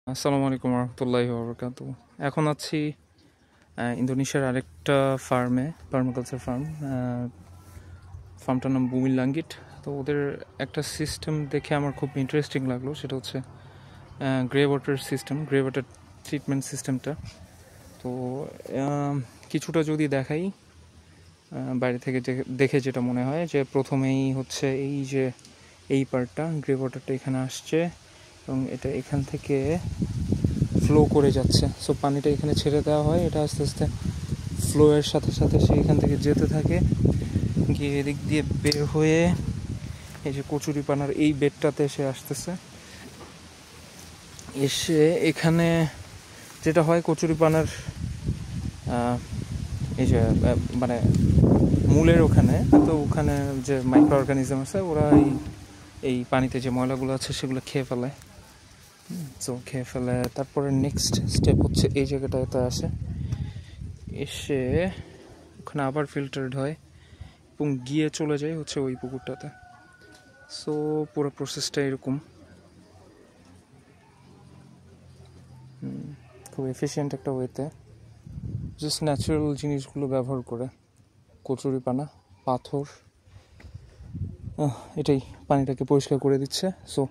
আসসালামু আলাইকুম রহমতুল্লাহি ওয়া বারাকাতুহু। এখন আছি ইন্দোনেশিয়ার আরেকটা ফার্মে, পার্মাকালচার ফার্ম। ফার্মটার নাম বুমিল লাঙ্গিট। তো ওদের একটা সিস্টেম দেখে আমার খুব ইন্টারেস্টিং লাগলো, সেটা হচ্ছে grey water system, grey water treatment সিস্টেমটা। তো কিছুটা যদি দেখাই, বাইরে থেকে দেখে যেটা মনে হয় যে প্রথমেই হচ্ছে এই পার্টটা, গ্রে ওয়াটারটা এখানে আসছে এবং এটা এখান থেকে ফ্লো করে যাচ্ছে। সো পানিটা এখানে ছেড়ে দেওয়া হয়, এটা আস্তে আস্তে ফ্লোয়ের সাথে সাথে সে এখান থেকে যেতে থাকে, গিয়ে এদিক দিয়ে বের হয়ে এই যে কচুরিপানার এই বেডটাতে সে আসতেছে। এসে এখানে যেটা হয়, কচুরিপানার এই যে মানে মূলের ওখানে, তো ওখানে যে মাইক্রো অর্গানিজম আছে, ওরা এই পানিতে যে ময়লাগুলো আছে সেগুলো খেয়ে ফেলায়। তো খেয়ে ফেলে তারপরে নেক্সট স্টেপ হচ্ছে এই জায়গাটাতে আসে, এসে ওখানে আবার ফিল্টার্ড হয় এবং গিয়ে চলে যায় হচ্ছে ওই পুকুরটাতে। সো পুরো প্রসেসটা এরকম, খুব এফিশিয়েন্ট একটা ওয়েতে, জাস্ট ন্যাচারাল জিনিসগুলো ব্যবহার করে, কচুরিপানা, পাথর, এটাই পানিটাকে পরিষ্কার করে দিচ্ছে। সো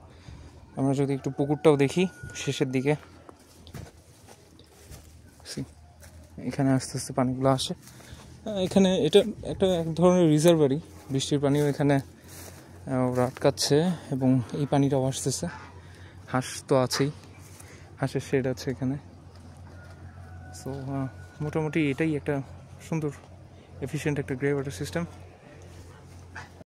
আমরা যদি একটু পুকুরটাও দেখি শেষের দিকে, এখানে আস্তে আস্তে পানিগুলো আসে। এখানে এটা এক ধরনের রিজার্ভারি, বৃষ্টির পানিও এখানে ওরা আটকাচ্ছে এবং এই পানিটাও আসতেছে। হাঁস তো আছেই, হাঁসের শেড আছে এখানে। সো মোটামুটি এটাই একটা সুন্দর এফিশিয়েন্ট একটা গ্রে ওয়াটার সিস্টেম।